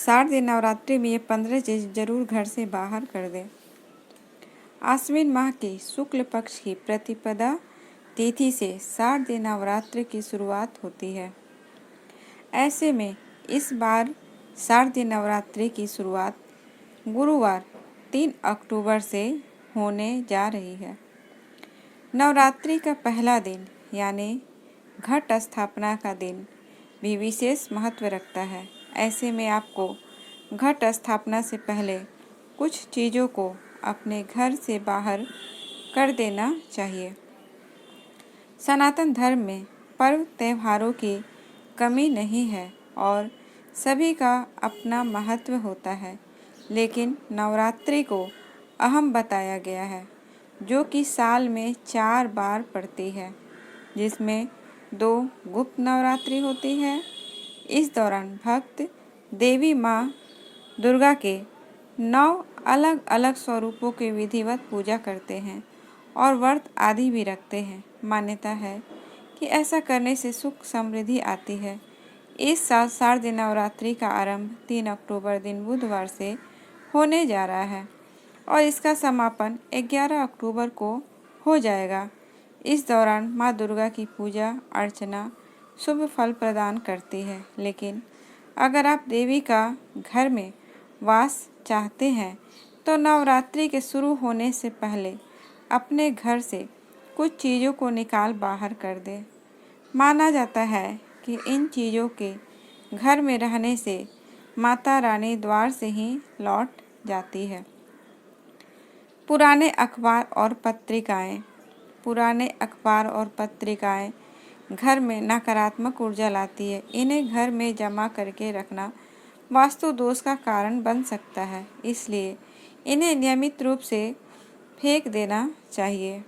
शारदीय नवरात्रि में ये 15 चीज़ जरूर घर से बाहर कर दें। आश्विन माह की शुक्ल पक्ष की प्रतिपदा तिथि से शारदीय नवरात्रि की शुरुआत होती है। ऐसे में इस बार शारदीय नवरात्रि की शुरुआत गुरुवार 3 अक्टूबर से होने जा रही है। नवरात्रि का पहला दिन यानी घट स्थापना का दिन भी विशेष महत्व रखता है। ऐसे में आपको घट स्थापना से पहले कुछ चीज़ों को अपने घर से बाहर कर देना चाहिए। सनातन धर्म में पर्व त्योहारों की कमी नहीं है और सभी का अपना महत्व होता है, लेकिन नवरात्रि को अहम बताया गया है, जो कि साल में 4 बार पड़ती है, जिसमें 2 गुप्त नवरात्रि होती है। इस दौरान भक्त देवी माँ दुर्गा के 9 अलग अलग स्वरूपों की विधिवत पूजा करते हैं और व्रत आदि भी रखते हैं। मान्यता है कि ऐसा करने से सुख समृद्धि आती है। इस साल शारदीय नवरात्रि का आरंभ 3 अक्टूबर दिन बुधवार से होने जा रहा है और इसका समापन 11 अक्टूबर को हो जाएगा। इस दौरान माँ दुर्गा की पूजा अर्चना शुभ फल प्रदान करती है, लेकिन अगर आप देवी का घर में वास चाहते हैं तो नवरात्रि के शुरू होने से पहले अपने घर से कुछ चीज़ों को निकाल बाहर कर दें। माना जाता है कि इन चीज़ों के घर में रहने से माता रानी द्वार से ही लौट जाती है। पुराने अखबार और पत्रिकाएं घर में नकारात्मक ऊर्जा लाती है। इन्हें घर में जमा करके रखना वास्तु दोष का कारण बन सकता है, इसलिए इन्हें नियमित रूप से फेंक देना चाहिए।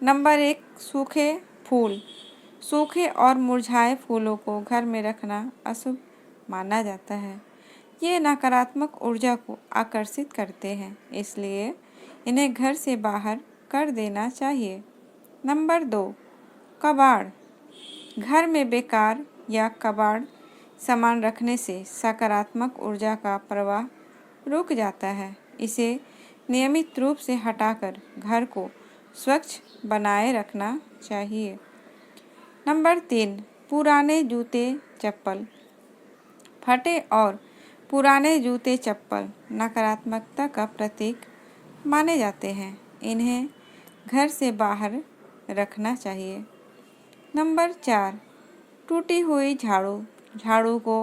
नंबर 1, सूखे फूल। सूखे और मुरझाए फूलों को घर में रखना अशुभ माना जाता है। ये नकारात्मक ऊर्जा को आकर्षित करते हैं, इसलिए इन्हें घर से बाहर कर देना चाहिए। नंबर 2, कबाड़। घर में बेकार या कबाड़ सामान रखने से सकारात्मक ऊर्जा का प्रवाह रुक जाता है। इसे नियमित रूप से हटाकर घर को स्वच्छ बनाए रखना चाहिए। नंबर 3, पुराने जूते चप्पल। फटे और पुराने जूते चप्पल नकारात्मकता का प्रतीक माने जाते हैं। इन्हें घर से बाहर रखना चाहिए। नंबर 4, टूटी हुई झाड़ू। झाड़ू को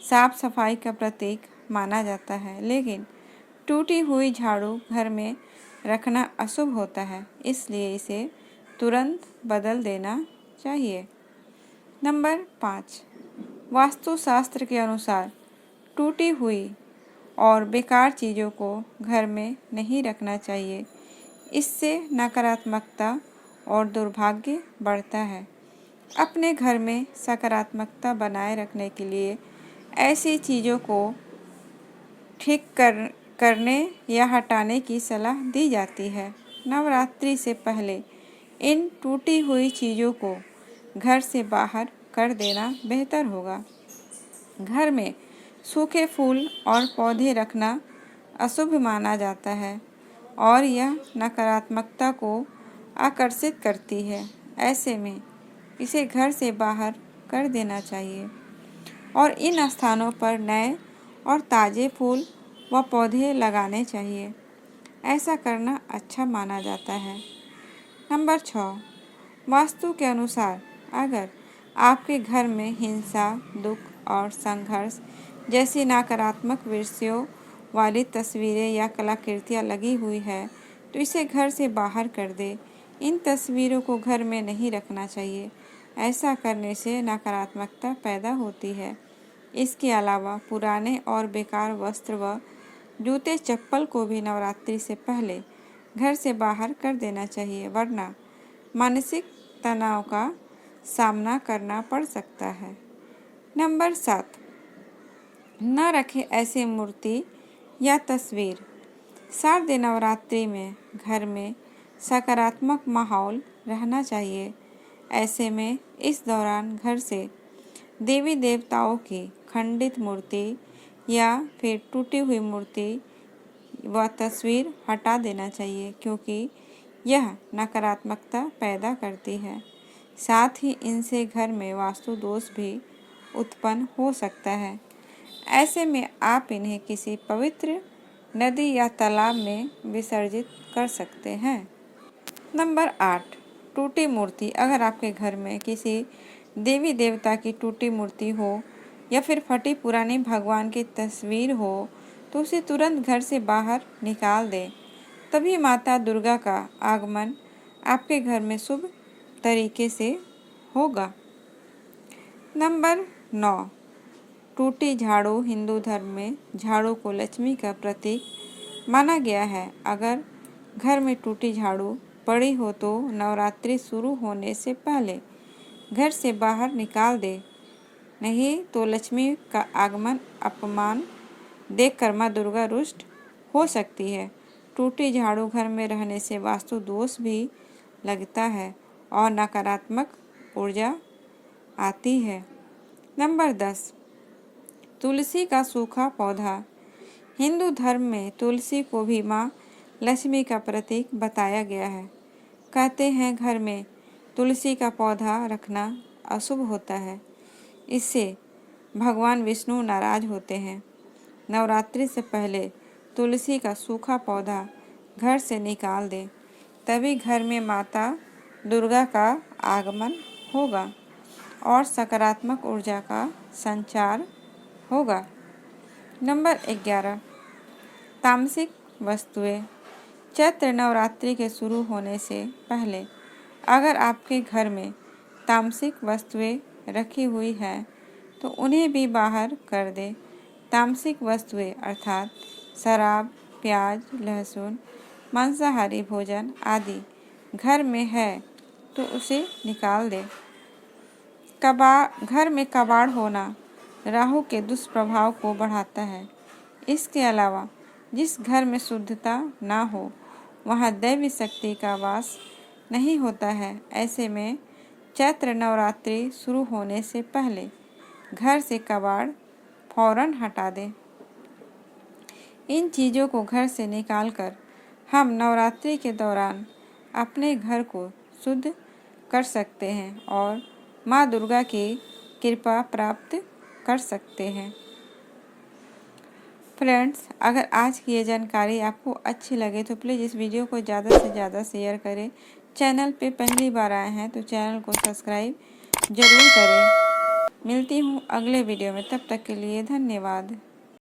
साफ सफाई का प्रतीक माना जाता है, लेकिन टूटी हुई झाड़ू घर में रखना अशुभ होता है, इसलिए इसे तुरंत बदल देना चाहिए। नंबर 5, वास्तुशास्त्र के अनुसार टूटी हुई और बेकार चीज़ों को घर में नहीं रखना चाहिए। इससे नकारात्मकता और दुर्भाग्य बढ़ता है। अपने घर में सकारात्मकता बनाए रखने के लिए ऐसी चीज़ों को ठीक करने या हटाने की सलाह दी जाती है। नवरात्रि से पहले इन टूटी हुई चीज़ों को घर से बाहर कर देना बेहतर होगा। घर में सूखे फूल और पौधे रखना अशुभ माना जाता है और यह नकारात्मकता को आकर्षित करती है। ऐसे में इसे घर से बाहर कर देना चाहिए और इन स्थानों पर नए और ताज़े फूल व पौधे लगाने चाहिए। ऐसा करना अच्छा माना जाता है। नंबर 6, वास्तु के अनुसार अगर आपके घर में हिंसा, दुख और संघर्ष जैसी नकारात्मक विषयों वाली तस्वीरें या कलाकृतियाँ लगी हुई है तो इसे घर से बाहर कर दे। इन तस्वीरों को घर में नहीं रखना चाहिए। ऐसा करने से नकारात्मकता पैदा होती है। इसके अलावा पुराने और बेकार वस्त्र व जूते चप्पल को भी नवरात्रि से पहले घर से बाहर कर देना चाहिए, वरना मानसिक तनाव का सामना करना पड़ सकता है। नंबर 7, न रखें ऐसी मूर्ति या तस्वीर। शारदीय नवरात्रि में घर में सकारात्मक माहौल रहना चाहिए। ऐसे में इस दौरान घर से देवी देवताओं की खंडित मूर्ति या फिर टूटी हुई मूर्ति व तस्वीर हटा देना चाहिए, क्योंकि यह नकारात्मकता पैदा करती है। साथ ही इनसे घर में वास्तु दोष भी उत्पन्न हो सकता है। ऐसे में आप इन्हें किसी पवित्र नदी या तालाब में विसर्जित कर सकते हैं। नंबर 8, टूटी मूर्ति। अगर आपके घर में किसी देवी देवता की टूटी मूर्ति हो या फिर फटी पुरानी भगवान की तस्वीर हो, तो उसे तुरंत घर से बाहर निकाल दें। तभी माता दुर्गा का आगमन आपके घर में शुभ तरीके से होगा। नंबर 9, टूटी झाड़ू। हिंदू धर्म में झाड़ू को लक्ष्मी का प्रतीक माना गया है। अगर घर में टूटी झाड़ू पड़ी हो तो नवरात्रि शुरू होने से पहले घर से बाहर निकाल दे, नहीं तो लक्ष्मी का आगमन अपमान देखकर माँ दुर्गा रुष्ट हो सकती है। टूटी झाड़ू घर में रहने से वास्तु दोष भी लगता है और नकारात्मक ऊर्जा आती है। नंबर 10, तुलसी का सूखा पौधा। हिंदू धर्म में तुलसी को भी माँ लक्ष्मी का प्रतीक बताया गया है। कहते हैं घर में तुलसी का पौधा रखना अशुभ होता है, इससे भगवान विष्णु नाराज होते हैं। नवरात्रि से पहले तुलसी का सूखा पौधा घर से निकाल दें, तभी घर में माता दुर्गा का आगमन होगा और सकारात्मक ऊर्जा का संचार होगा। नंबर 11, तामसिक वस्तुएं। चैत्र नवरात्रि के शुरू होने से पहले अगर आपके घर में तामसिक वस्तुएं रखी हुई हैं तो उन्हें भी बाहर कर दें। तामसिक वस्तुएं अर्थात शराब, प्याज, लहसुन, मांसाहारी भोजन आदि घर में है तो उसे निकाल दें। घर में कबाड़ होना राहु के दुष्प्रभाव को बढ़ाता है। इसके अलावा जिस घर में शुद्धता ना हो वहाँ दैवी शक्ति का वास नहीं होता है। ऐसे में चैत्र नवरात्रि शुरू होने से पहले घर से कबाड़ फौरन हटा दें। इन चीज़ों को घर से निकालकर हम नवरात्रि के दौरान अपने घर को शुद्ध कर सकते हैं और माँ दुर्गा की कृपा प्राप्त कर सकते हैं। फ्रेंड्स, अगर आज की ये जानकारी आपको अच्छी लगे तो प्लीज़ इस वीडियो को ज़्यादा से ज़्यादा शेयर करें। चैनल पे पहली बार आए हैं तो चैनल को सब्सक्राइब ज़रूर करें। मिलती हूँ अगले वीडियो में, तब तक के लिए धन्यवाद।